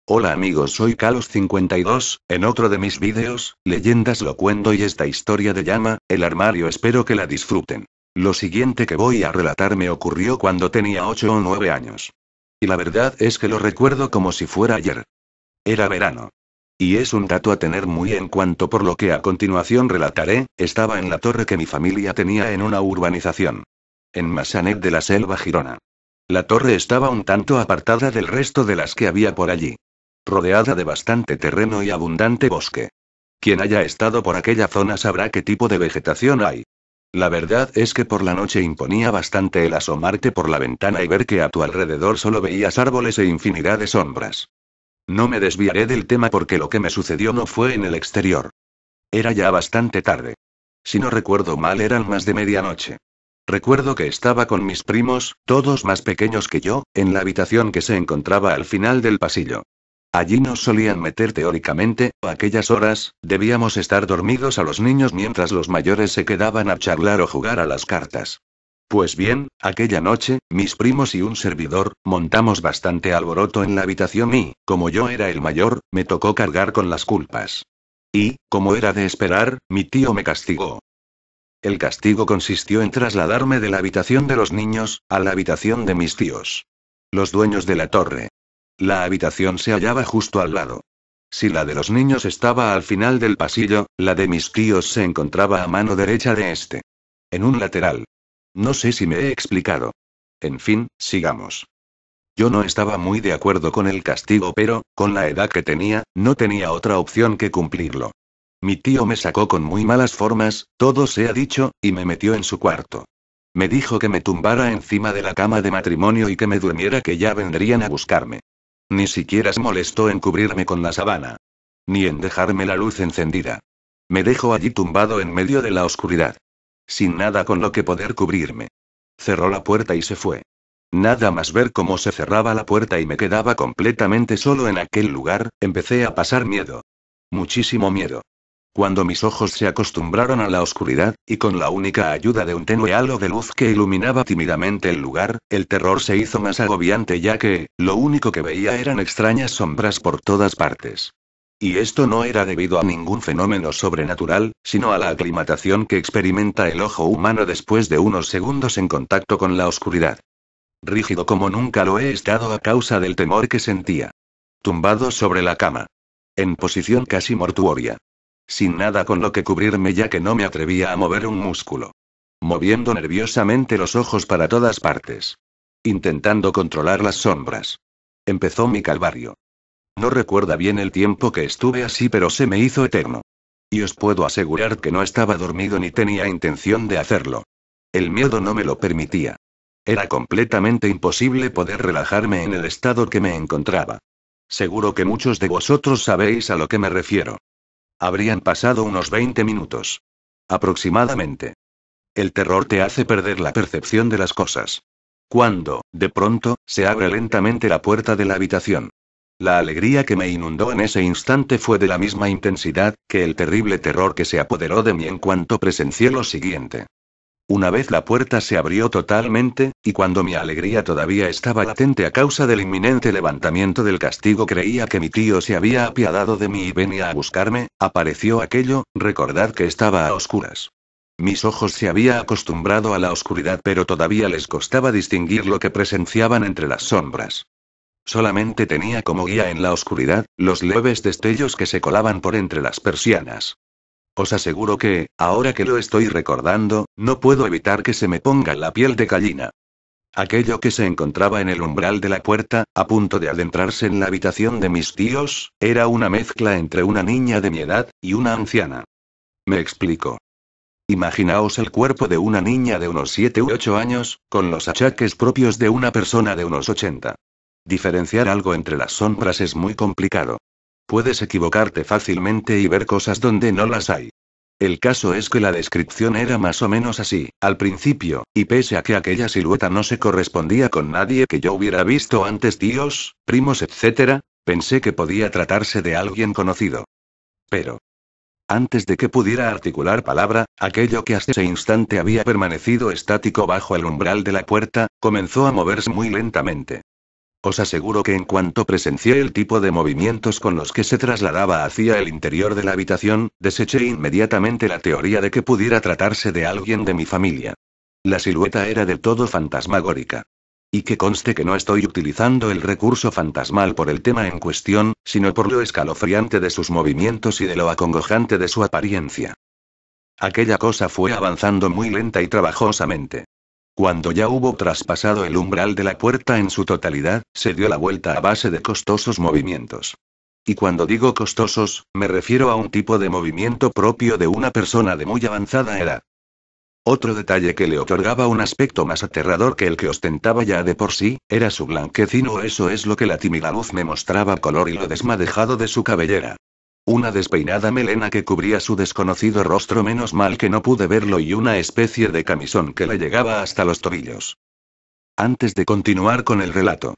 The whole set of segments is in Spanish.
Hola amigos, soy Calus52, en otro de mis vídeos, leyendas lo cuento y esta historia de llama, el armario, espero que la disfruten. Lo siguiente que voy a relatar me ocurrió cuando tenía 8 o 9 años. Y la verdad es que lo recuerdo como si fuera ayer. Era verano. Y es un dato a tener muy en cuenta por lo que a continuación relataré, estaba en la torre que mi familia tenía en una urbanización. En Massanet de la Selva, Girona. La torre estaba un tanto apartada del resto de las que había por allí. Rodeada de bastante terreno y abundante bosque. Quien haya estado por aquella zona sabrá qué tipo de vegetación hay. La verdad es que por la noche imponía bastante el asomarte por la ventana y ver que a tu alrededor solo veías árboles e infinidad de sombras. No me desviaré del tema porque lo que me sucedió no fue en el exterior. Era ya bastante tarde. Si no recuerdo mal, eran más de medianoche. Recuerdo que estaba con mis primos, todos más pequeños que yo, en la habitación que se encontraba al final del pasillo. Allí nos solían meter teóricamente, a aquellas horas, debíamos estar dormidos a los niños mientras los mayores se quedaban a charlar o jugar a las cartas. Pues bien, aquella noche, mis primos y un servidor, montamos bastante alboroto en la habitación y, como yo era el mayor, me tocó cargar con las culpas. Y, como era de esperar, mi tío me castigó. El castigo consistió en trasladarme de la habitación de los niños, a la habitación de mis tíos. Los dueños de la torre. La habitación se hallaba justo al lado. Si la de los niños estaba al final del pasillo, la de mis tíos se encontraba a mano derecha de este. En un lateral. No sé si me he explicado. En fin, sigamos. Yo no estaba muy de acuerdo con el castigo, pero, con la edad que tenía, no tenía otra opción que cumplirlo. Mi tío me sacó con muy malas formas, todo se ha dicho, y me metió en su cuarto. Me dijo que me tumbara encima de la cama de matrimonio y que me durmiera, que ya vendrían a buscarme. Ni siquiera se molestó en cubrirme con la sábana. Ni en dejarme la luz encendida. Me dejó allí tumbado en medio de la oscuridad. Sin nada con lo que poder cubrirme. Cerró la puerta y se fue. Nada más ver cómo se cerraba la puerta y me quedaba completamente solo en aquel lugar, empecé a pasar miedo. Muchísimo miedo. Cuando mis ojos se acostumbraron a la oscuridad, y con la única ayuda de un tenue halo de luz que iluminaba tímidamente el lugar, el terror se hizo más agobiante, ya que, lo único que veía eran extrañas sombras por todas partes. Y esto no era debido a ningún fenómeno sobrenatural, sino a la aclimatación que experimenta el ojo humano después de unos segundos en contacto con la oscuridad. Rígido como nunca lo he estado a causa del temor que sentía. Tumbado sobre la cama. En posición casi mortuoria. Sin nada con lo que cubrirme, ya que no me atrevía a mover un músculo. Moviendo nerviosamente los ojos para todas partes. Intentando controlar las sombras. Empezó mi calvario. No recuerda bien el tiempo que estuve así, pero se me hizo eterno. Y os puedo asegurar que no estaba dormido ni tenía intención de hacerlo. El miedo no me lo permitía. Era completamente imposible poder relajarme en el estado que me encontraba. Seguro que muchos de vosotros sabéis a lo que me refiero. Habrían pasado unos 20 minutos. Aproximadamente. El terror te hace perder la percepción de las cosas. Cuando, de pronto, se abre lentamente la puerta de la habitación. La alegría que me inundó en ese instante fue de la misma intensidad que el terrible terror que se apoderó de mí en cuanto presencié lo siguiente. Una vez la puerta se abrió totalmente, y cuando mi alegría todavía estaba latente a causa del inminente levantamiento del castigo, creía que mi tío se había apiadado de mí y venía a buscarme, apareció aquello, recordad que estaba a oscuras. Mis ojos se había acostumbrado a la oscuridad, pero todavía les costaba distinguir lo que presenciaban entre las sombras. Solamente tenía como guía en la oscuridad, los leves destellos que se colaban por entre las persianas. Os aseguro que, ahora que lo estoy recordando, no puedo evitar que se me ponga la piel de gallina. Aquello que se encontraba en el umbral de la puerta, a punto de adentrarse en la habitación de mis tíos, era una mezcla entre una niña de mi edad, y una anciana. Me explico. Imaginaos el cuerpo de una niña de unos 7 u 8 años, con los achaques propios de una persona de unos 80. Diferenciar algo entre las sombras es muy complicado. Puedes equivocarte fácilmente y ver cosas donde no las hay. El caso es que la descripción era más o menos así, al principio, y pese a que aquella silueta no se correspondía con nadie que yo hubiera visto antes, tíos, primos, etc., pensé que podía tratarse de alguien conocido. Pero, antes de que pudiera articular palabra, aquello que hasta ese instante había permanecido estático bajo el umbral de la puerta, comenzó a moverse muy lentamente. Os aseguro que en cuanto presencié el tipo de movimientos con los que se trasladaba hacia el interior de la habitación, deseché inmediatamente la teoría de que pudiera tratarse de alguien de mi familia. La silueta era del todo fantasmagórica. Y que conste que no estoy utilizando el recurso fantasmal por el tema en cuestión, sino por lo escalofriante de sus movimientos y de lo acongojante de su apariencia. Aquella cosa fue avanzando muy lenta y trabajosamente. Cuando ya hubo traspasado el umbral de la puerta en su totalidad, se dio la vuelta a base de costosos movimientos. Y cuando digo costosos, me refiero a un tipo de movimiento propio de una persona de muy avanzada edad. Otro detalle que le otorgaba un aspecto más aterrador que el que ostentaba ya de por sí, era su blanquecino, eso es lo que la tímida luz me mostraba color y lo desmadejado de su cabellera. Una despeinada melena que cubría su desconocido rostro, menos mal que no pude verlo, y una especie de camisón que le llegaba hasta los tobillos. Antes de continuar con el relato.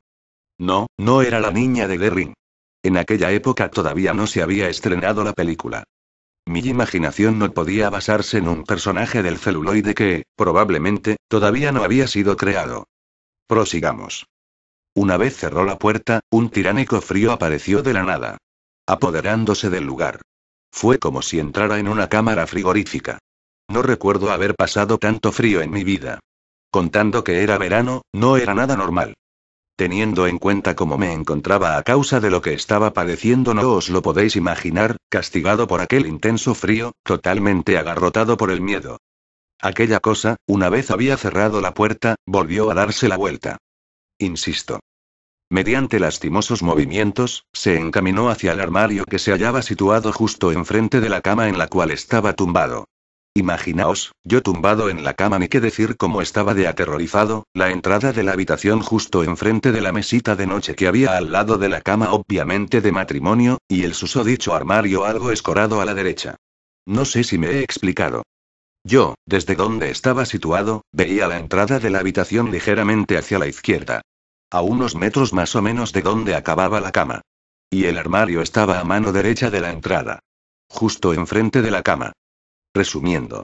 No, no era la niña de The Ring. En aquella época todavía no se había estrenado la película. Mi imaginación no podía basarse en un personaje del celuloide que, probablemente, todavía no había sido creado. Prosigamos. Una vez cerró la puerta, un tiránico frío apareció de la nada, apoderándose del lugar. Fue como si entrara en una cámara frigorífica. No recuerdo haber pasado tanto frío en mi vida. Contando que era verano, no era nada normal. Teniendo en cuenta cómo me encontraba a causa de lo que estaba padeciendo, no os lo podéis imaginar, castigado por aquel intenso frío, totalmente agarrotado por el miedo. Aquella cosa, una vez había cerrado la puerta, volvió a darse la vuelta. Insisto. Mediante lastimosos movimientos, se encaminó hacia el armario que se hallaba situado justo enfrente de la cama en la cual estaba tumbado. Imaginaos, yo tumbado en la cama, ni qué decir cómo estaba de aterrorizado, la entrada de la habitación justo enfrente de la mesita de noche que había al lado de la cama, obviamente de matrimonio, y el susodicho armario algo escorado a la derecha. No sé si me he explicado. Yo, desde donde estaba situado, veía la entrada de la habitación ligeramente hacia la izquierda. A unos metros más o menos de donde acababa la cama. Y el armario estaba a mano derecha de la entrada. Justo enfrente de la cama. Resumiendo.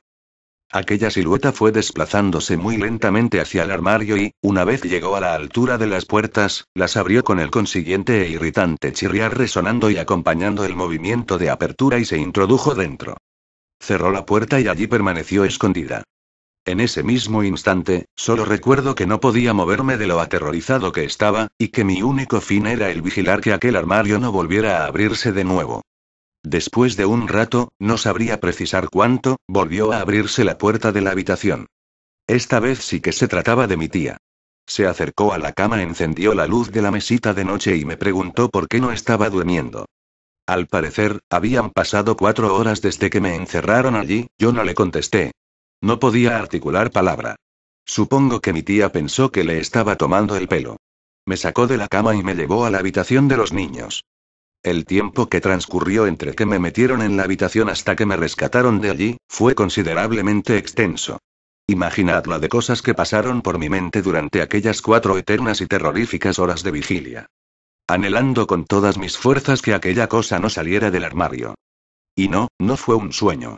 Aquella silueta fue desplazándose muy lentamente hacia el armario y, una vez llegó a la altura de las puertas, las abrió con el consiguiente e irritante chirriar resonando y acompañando el movimiento de apertura, y se introdujo dentro. Cerró la puerta y allí permaneció escondida. En ese mismo instante, solo recuerdo que no podía moverme de lo aterrorizado que estaba, y que mi único fin era el vigilar que aquel armario no volviera a abrirse de nuevo. Después de un rato, no sabría precisar cuánto, volvió a abrirse la puerta de la habitación. Esta vez sí que se trataba de mi tía. Se acercó a la cama, encendió la luz de la mesita de noche y me preguntó por qué no estaba durmiendo. Al parecer, habían pasado 4 horas desde que me encerraron allí. Yo no le contesté. No podía articular palabra. Supongo que mi tía pensó que le estaba tomando el pelo. Me sacó de la cama y me llevó a la habitación de los niños. El tiempo que transcurrió entre que me metieron en la habitación hasta que me rescataron de allí, fue considerablemente extenso. Imaginad la de cosas que pasaron por mi mente durante aquellas 4 eternas y terroríficas horas de vigilia. Anhelando con todas mis fuerzas que aquella cosa no saliera del armario. Y no, no fue un sueño.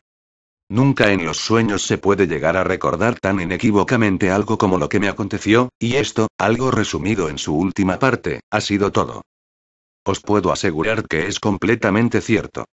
Nunca en los sueños se puede llegar a recordar tan inequívocamente algo como lo que me aconteció, y esto, algo resumido en su última parte, ha sido todo. Os puedo asegurar que es completamente cierto.